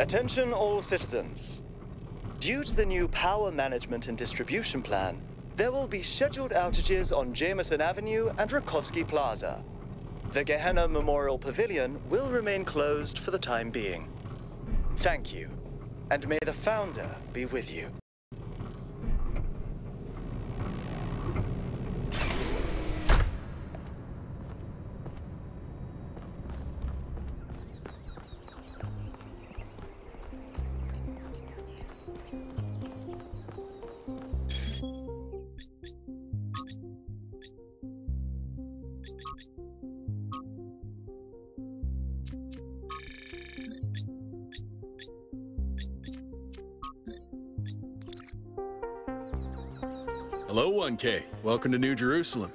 Attention all citizens. Due to the new power management and distribution plan, there will be scheduled outages on Jameson Avenue and Rakovsky Plaza. The Gehenna Memorial Pavilion will remain closed for the time being. Thank you, and may the Founder be with you. Hello, 1K. Welcome to New Jerusalem.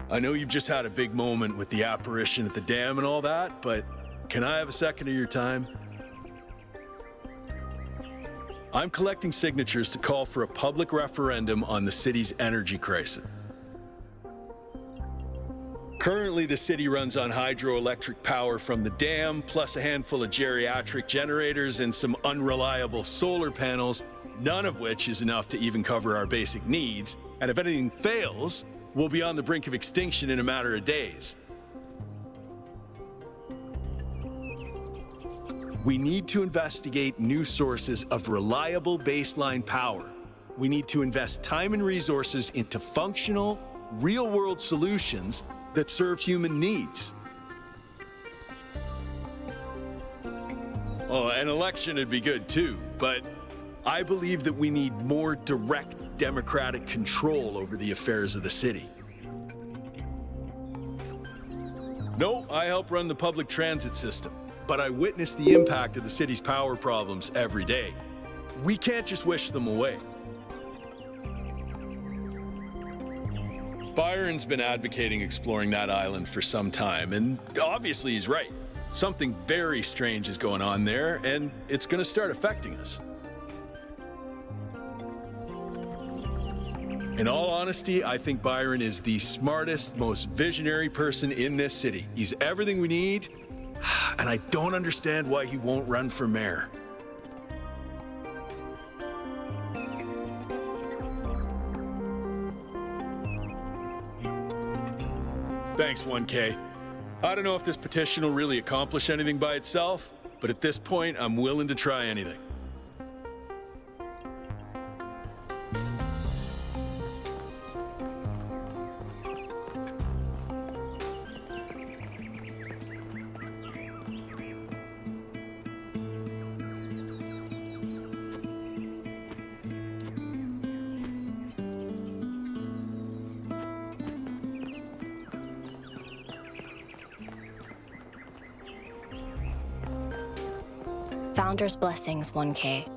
I know you've just had a big moment with the apparition at the dam and all that, but can I have a second of your time? I'm collecting signatures to call for a public referendum on the city's energy crisis. Currently, the city runs on hydroelectric power from the dam, plus a handful of geriatric generators and some unreliable solar panels, none of which is enough to even cover our basic needs. And if anything fails, we'll be on the brink of extinction in a matter of days. We need to investigate new sources of reliable baseline power. We need to invest time and resources into functional, real-world solutions that serve human needs. Oh, an election would be good too, but I believe that we need more direct democratic control over the affairs of the city. No, I help run the public transit system, but I witness the impact of the city's power problems every day. We can't just wish them away. Byron's been advocating exploring that island for some time, and obviously he's right. Something very strange is going on there, and it's going to start affecting us. In all honesty, I think Byron is the smartest, most visionary person in this city. He's everything we need, and I don't understand why he won't run for mayor. Thanks, 1K. I don't know if this petition will really accomplish anything by itself, but at this point, I'm willing to try anything. Founder's blessings, 1K.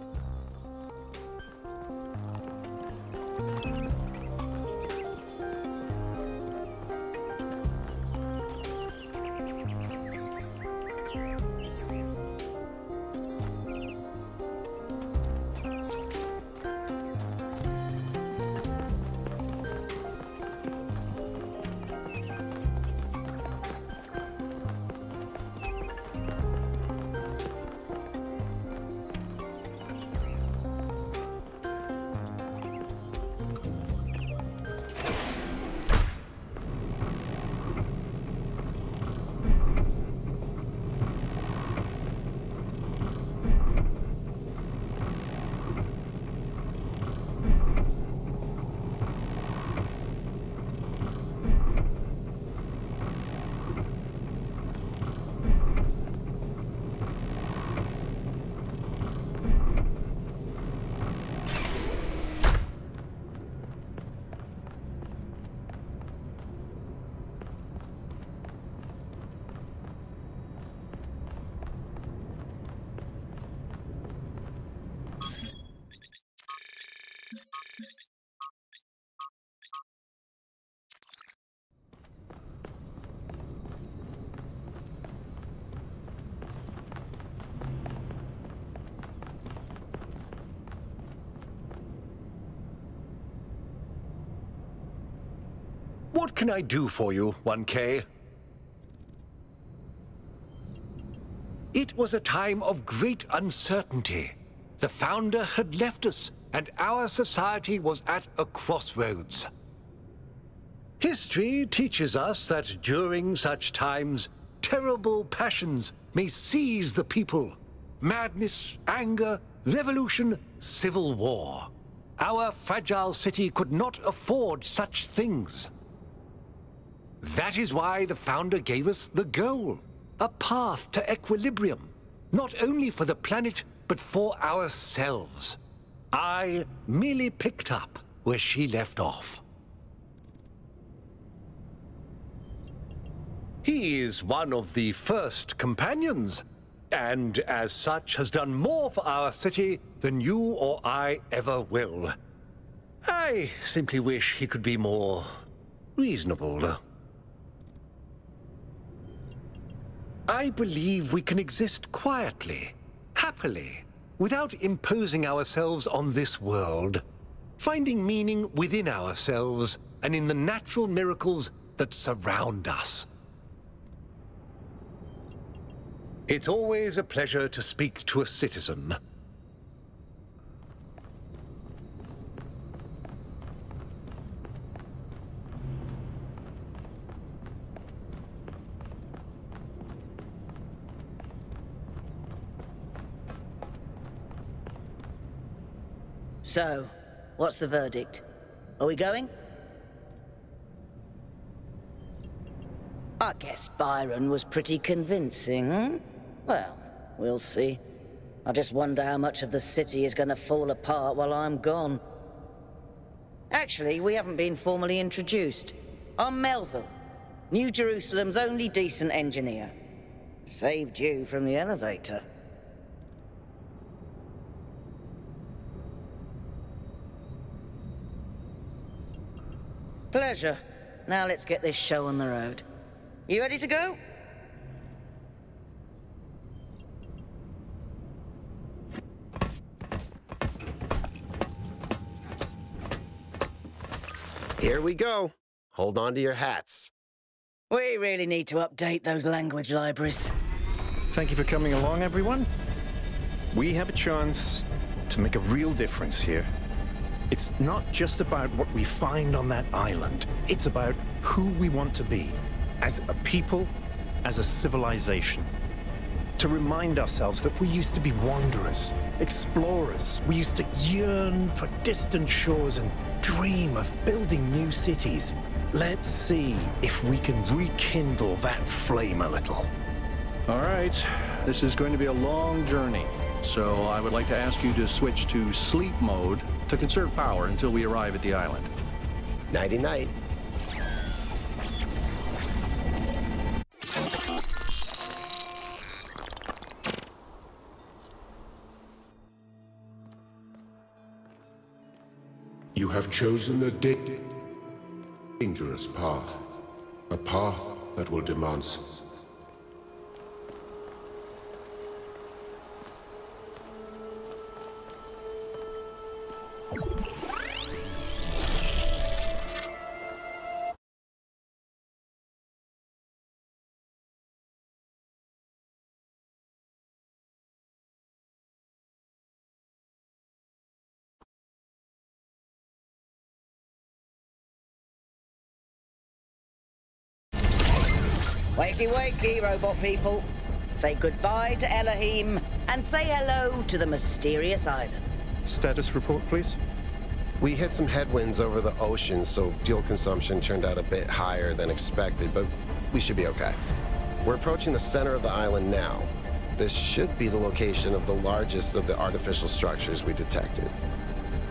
What can I do for you, 1K? It was a time of great uncertainty. The founder had left us, and our society was at a crossroads. History teaches us that during such times, terrible passions may seize the people. Madness, anger, revolution, civil war. Our fragile city could not afford such things. That is why the founder gave us the goal, a path to equilibrium, not only for the planet, but for ourselves. I merely picked up where she left off. He is one of the first companions, and as such has done more for our city than you or I ever will. I simply wish he could be more reasonable. I believe we can exist quietly, happily, without imposing ourselves on this world, finding meaning within ourselves and in the natural miracles that surround us. It's always a pleasure to speak to a citizen. So, what's the verdict? Are we going? I guess Byron was pretty convincing, hmm? Well, we'll see. I just wonder how much of the city is going to fall apart while I'm gone. Actually, we haven't been formally introduced. I'm Melville, New Jerusalem's only decent engineer. Saved you from the elevator. Pleasure. Now let's get this show on the road. You ready to go? Here we go. Hold on to your hats. We really need to update those language libraries. Thank you for coming along, everyone. We have a chance to make a real difference here. It's not just about what we find on that island. It's about who we want to be, as a people, as a civilization. To remind ourselves that we used to be wanderers, explorers. We used to yearn for distant shores and dream of building new cities. Let's see if we can rekindle that flame a little. All right, this is going to be a long journey, so I would like to ask you to switch to sleep mode to conserve power until we arrive at the island. Nighty-night. You have chosen a dangerous path. A path that will demand Wakey wakey, robot people. Say goodbye to Elohim, and say hello to the mysterious island. Status report, please. We hit some headwinds over the ocean, so fuel consumption turned out a bit higher than expected, but we should be okay. We're approaching the center of the island now. This should be the location of the largest of the artificial structures we detected.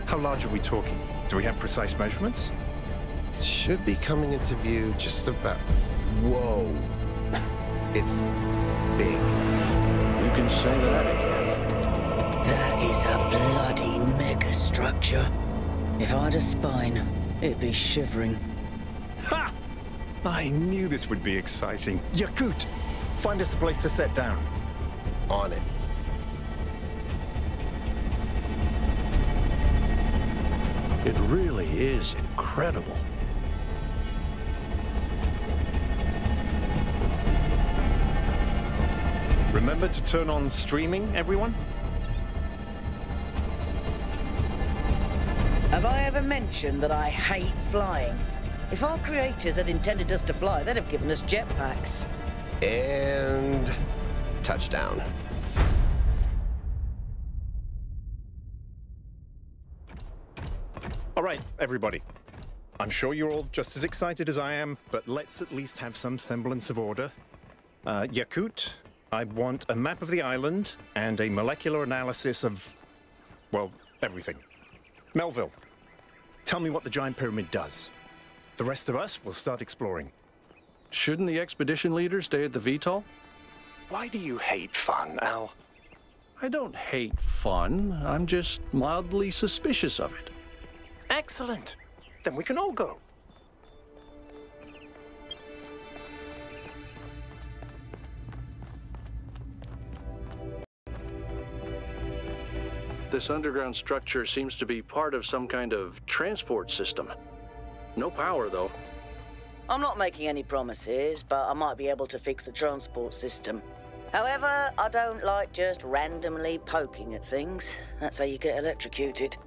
How large are we talking? Do we have precise measurements? It should be coming into view just about... Whoa. It's big. You can say that again. That is a bloody megastructure. If I had a spine, it'd be shivering. Ha! I knew this would be exciting. Yakut, find us a place to set down. On it. It really is incredible. Remember to turn on streaming, everyone? Have I ever mentioned that I hate flying? If our creators had intended us to fly, they'd have given us jetpacks. And touchdown. All right, everybody. I'm sure you're all just as excited as I am, but let's at least have some semblance of order. Yakut, I want a map of the island and a molecular analysis of, well, everything. Melville, tell me what the giant pyramid does. The rest of us will start exploring. Shouldn't the expedition leader stay at the VTOL? Why do you hate fun, Al? I don't hate fun. I'm just mildly suspicious of it. Excellent. Then we can all go. This underground structure seems to be part of some kind of transport system. No power, though. I'm not making any promises, but I might be able to fix the transport system. However, I don't like just randomly poking at things. That's how you get electrocuted.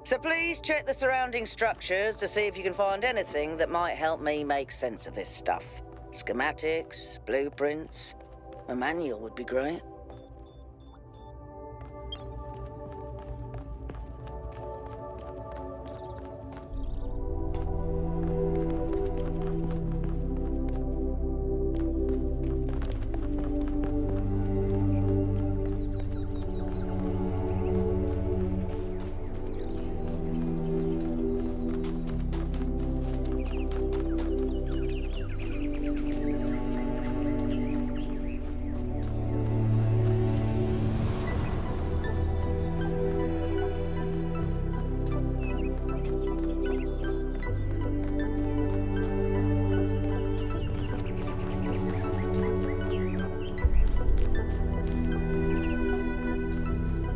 So please check the surrounding structures to see if you can find anything that might help me make sense of this stuff. Schematics, blueprints, a manual would be great.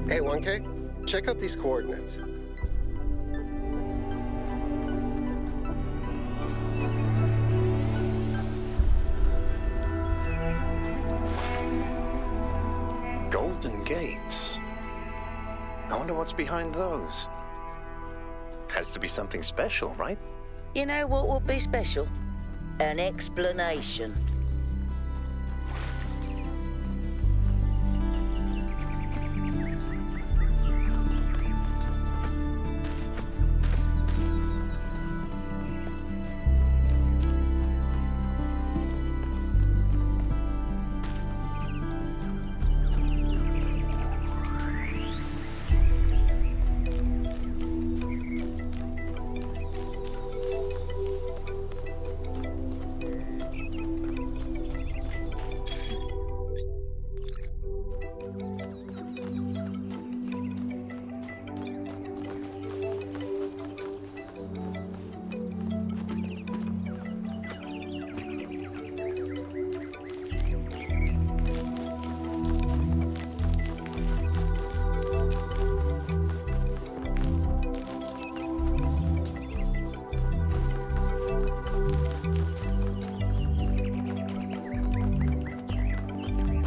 Hey, 1K, check out these coordinates. Golden gates. I wonder what's behind those. Has to be something special, right? You know what would be special? An explanation.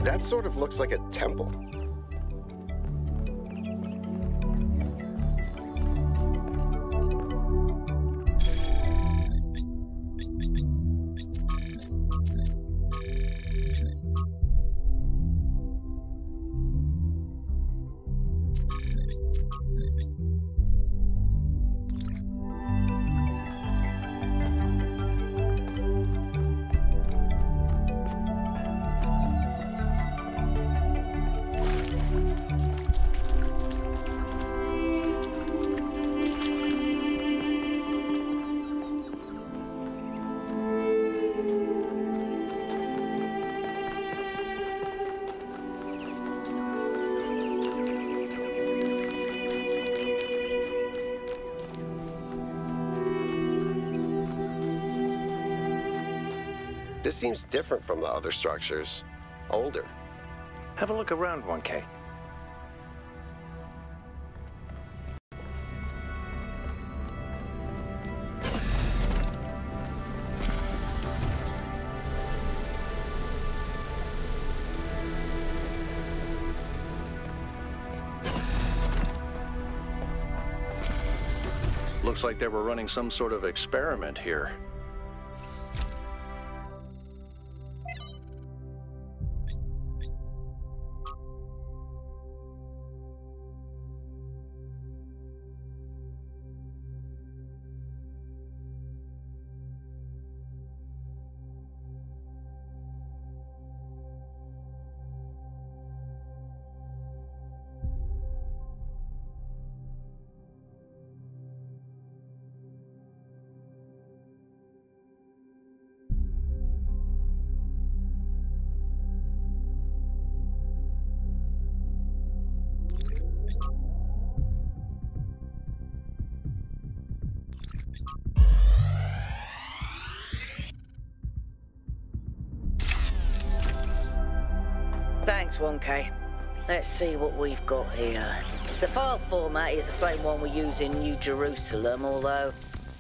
That sort of looks like a temple. This seems different from the other structures. Older. Have a look around, 1K. Looks like they were running some sort of experiment here. Thanks, 1K. Let's see what we've got here. The file format is the same one we use in New Jerusalem, although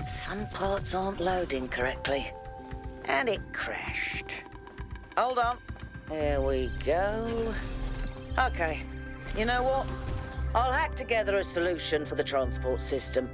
some parts aren't loading correctly. And it crashed. Hold on. There we go. Okay. You know what? I'll hack together a solution for the transport system.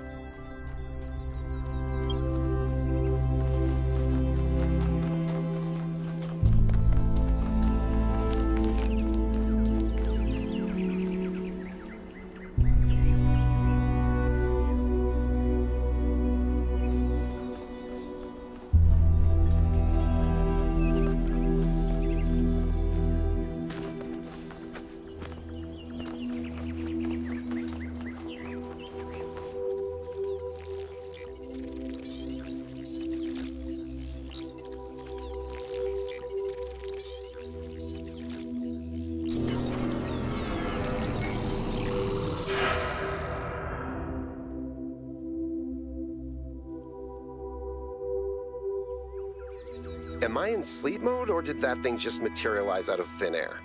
Am I in sleep mode, or did that thing just materialize out of thin air?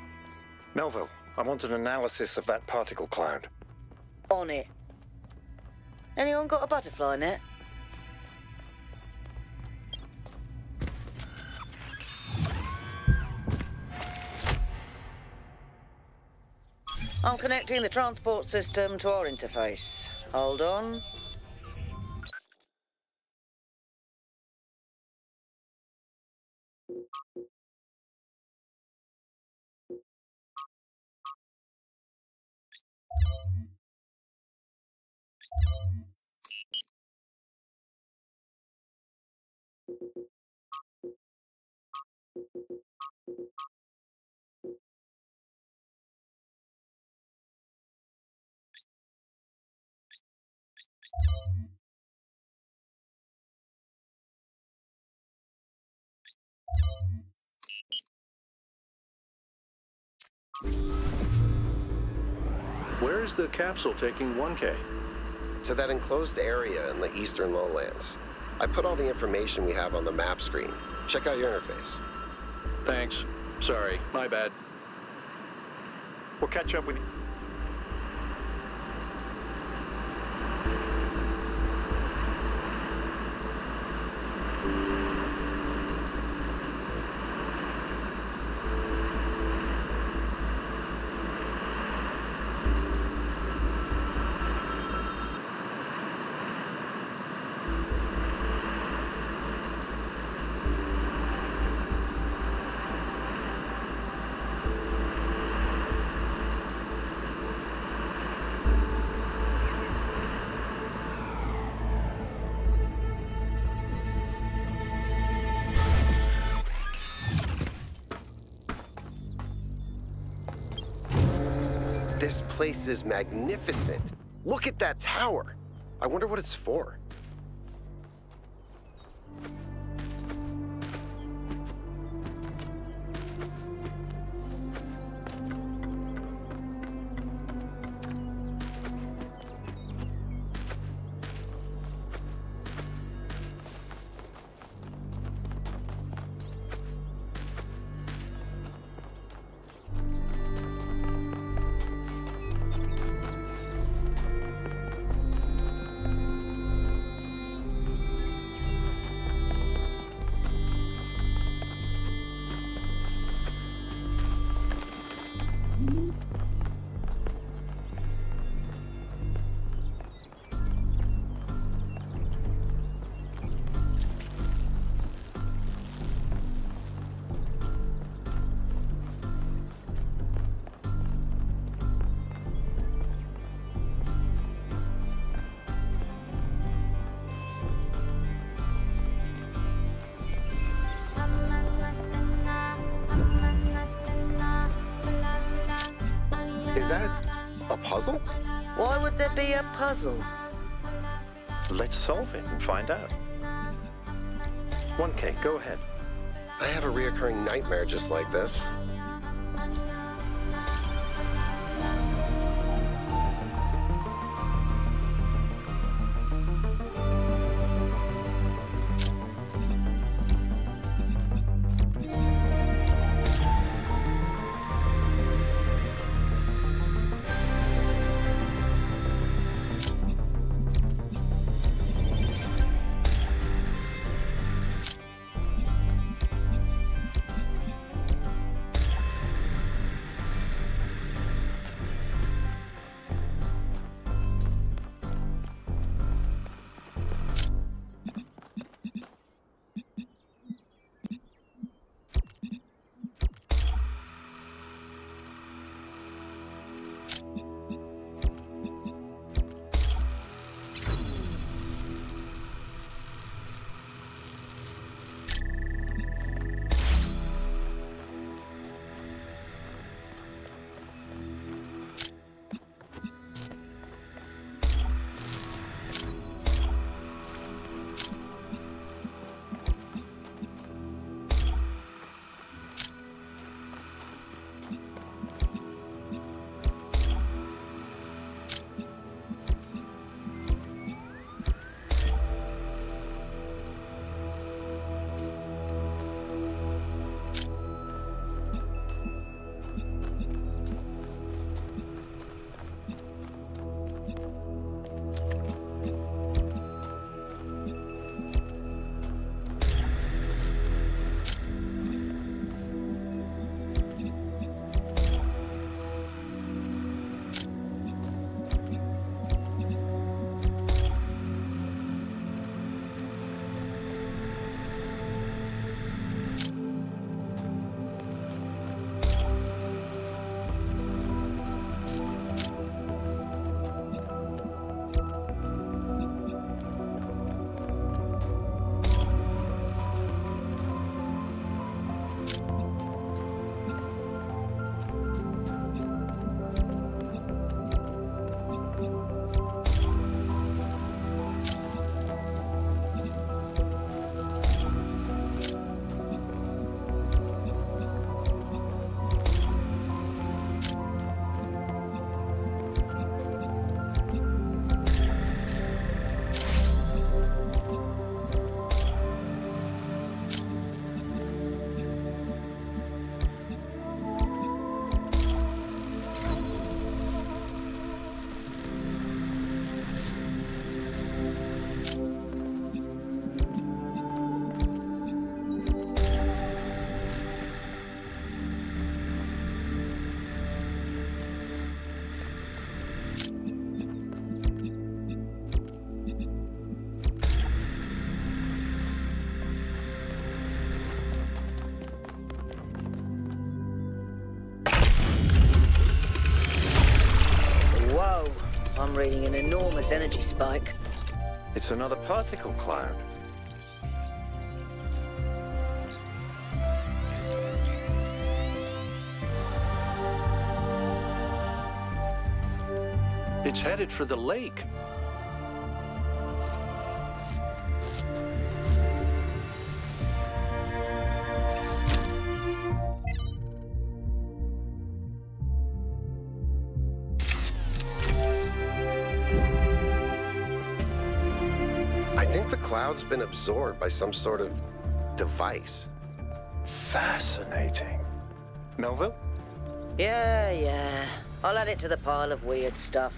Melville, I want an analysis of that particle cloud. On it. Anyone got a butterfly net? I'm connecting the transport system to our interface. Hold on. Where is the capsule taking 1K? To that enclosed area in the eastern lowlands. I put all the information we have on the map screen. Check out your interface. Thanks. Sorry, my bad. We'll catch up with you. This place is magnificent. Look at that tower. I wonder what it's for. Is that a puzzle? Why would there be a puzzle? Let's solve it and find out. 1K, go ahead. I have a reoccurring nightmare just like this. I'm reading an enormous energy spike. It's another particle cloud. It's headed for the lake. I think the cloud's been absorbed by some sort of device. Fascinating. Melville? Yeah. I'll add it to the pile of weird stuff.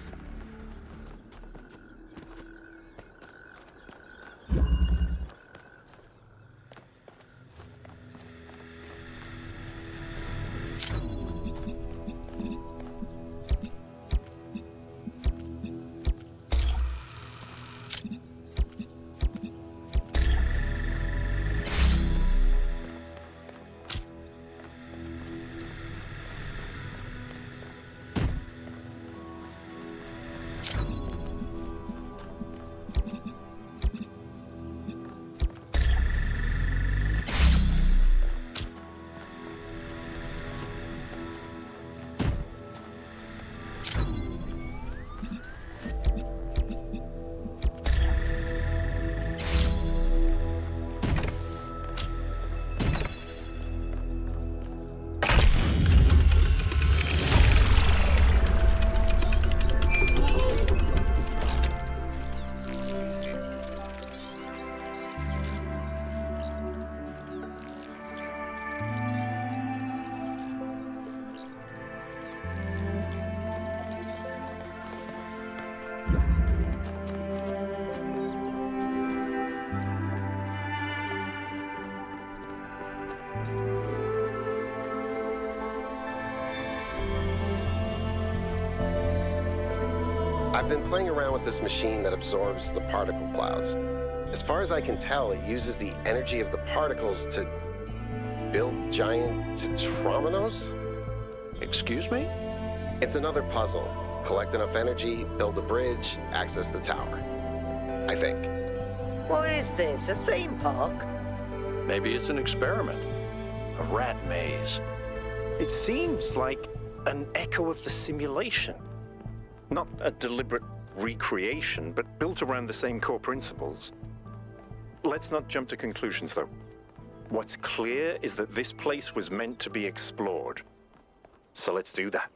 I've been playing around with this machine that absorbs the particle clouds. As far as I can tell, it uses the energy of the particles to build giant tetrominos? Excuse me? It's another puzzle. Collect enough energy, build a bridge, access the tower. I think. What is this, a theme park? Maybe it's an experiment. A rat maze. It seems like an echo of the simulation. Not a deliberate recreation, but built around the same core principles. Let's not jump to conclusions, though. What's clear is that this place was meant to be explored. So let's do that.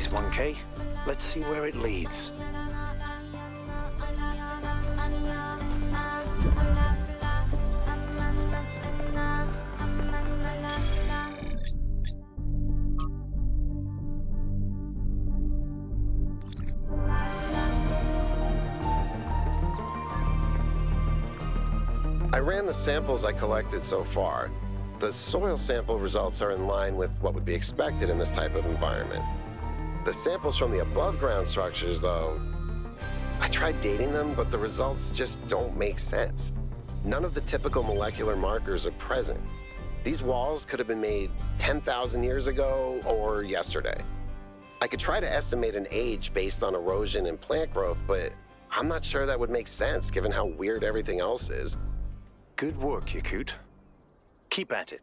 maze, 1K. Let's see where it leads. I ran the samples I collected so far. The soil sample results are in line with what would be expected in this type of environment. The samples from the above-ground structures, though, I tried dating them, but the results just don't make sense. None of the typical molecular markers are present. These walls could have been made 10,000 years ago or yesterday. I could try to estimate an age based on erosion and plant growth, but I'm not sure that would make sense given how weird everything else is. Good work, Yakut. Keep at it.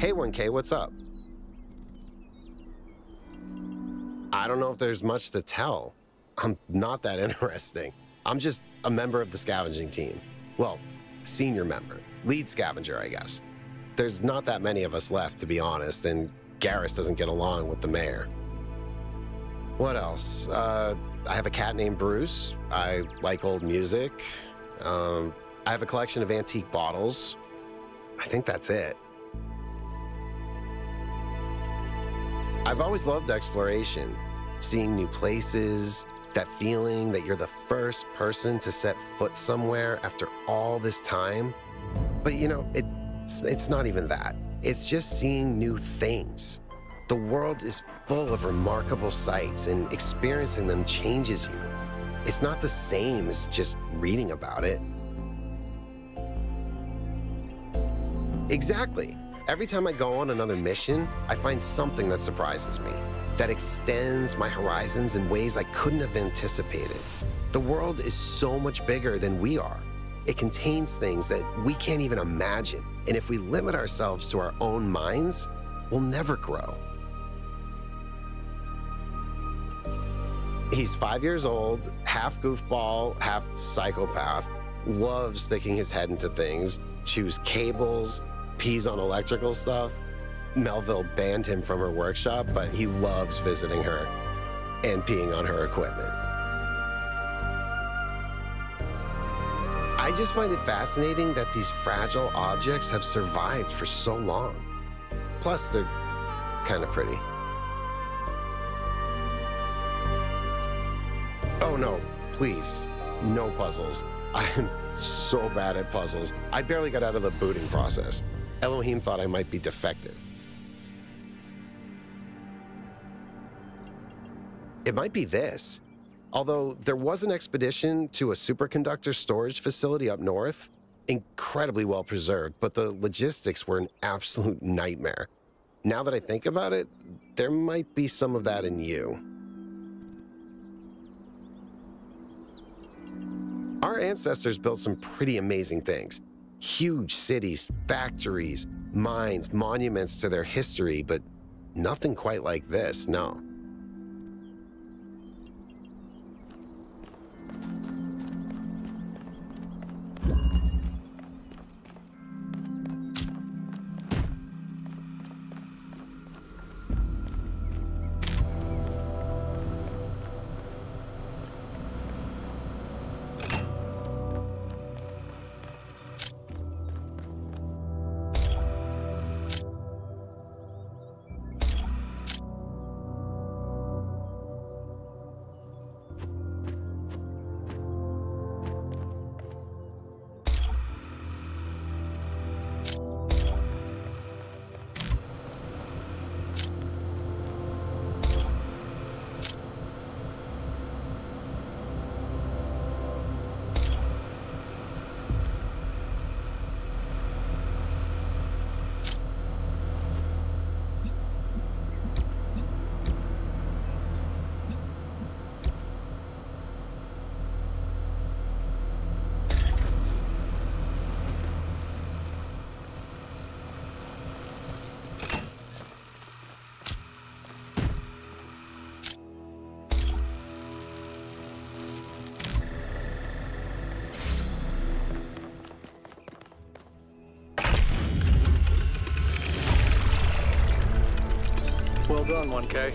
Hey 1K, what's up? I don't know if there's much to tell. I'm not that interesting. I'm just a member of the scavenging team. Well, senior member. Lead scavenger, I guess. There's not that many of us left, to be honest, and Garrus doesn't get along with the mayor. What else? I have a cat named Bruce. I like old music. I have a collection of antique bottles. I think that's it. I've always loved exploration, seeing new places, that feeling that you're the first person to set foot somewhere after all this time. But you know, it's not even that. It's just seeing new things. The world is full of remarkable sights, and experiencing them changes you. It's not the same as just reading about it. Exactly. Every time I go on another mission, I find something that surprises me, that extends my horizons in ways I couldn't have anticipated. The world is so much bigger than we are. It contains things that we can't even imagine. And if we limit ourselves to our own minds, we'll never grow. He's 5 years old, half goofball, half psychopath, loves sticking his head into things, chews cables, pees on electrical stuff. Melville banned him from her workshop, but he loves visiting her and peeing on her equipment. I just find it fascinating that these fragile objects have survived for so long. Plus, they're kind of pretty. Oh no, please, no puzzles. I'm so bad at puzzles. I barely got out of the booting process. Elohim thought I might be defective. It might be this. Although there was an expedition to a superconductor storage facility up north, incredibly well preserved, but the logistics were an absolute nightmare. Now that I think about it, there might be some of that in you. Our ancestors built some pretty amazing things. Huge cities, factories, mines, monuments to their history, but nothing quite like this, no. Well done, 1K.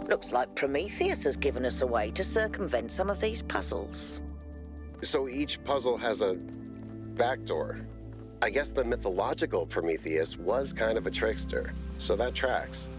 Looks like Prometheus has given us a way to circumvent some of these puzzles. So each puzzle has a backdoor. I guess the mythological Prometheus was kind of a trickster, so that tracks.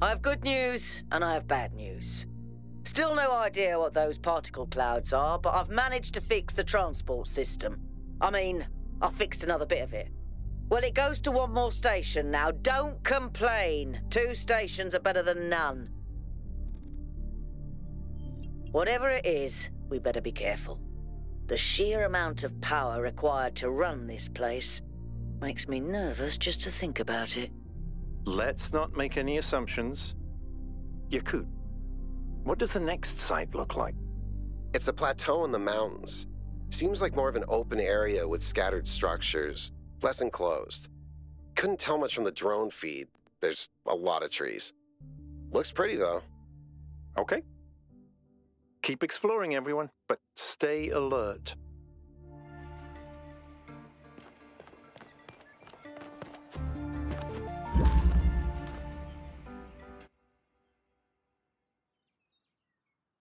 I have good news and I have bad news. Still no idea what those particle clouds are, but I've managed to fix the transport system. I mean, I fixed another bit of it. Well, it goes to one more station now. Don't complain. 2 stations are better than none. Whatever it is, we better be careful. The sheer amount of power required to run this place makes me nervous just to think about it. Let's not make any assumptions. Yakut, what does the next site look like? It's a plateau in the mountains. Seems like more of an open area with scattered structures, less enclosed. Couldn't tell much from the drone feed. There's a lot of trees. Looks pretty, though. Okay. Keep exploring, everyone, but stay alert.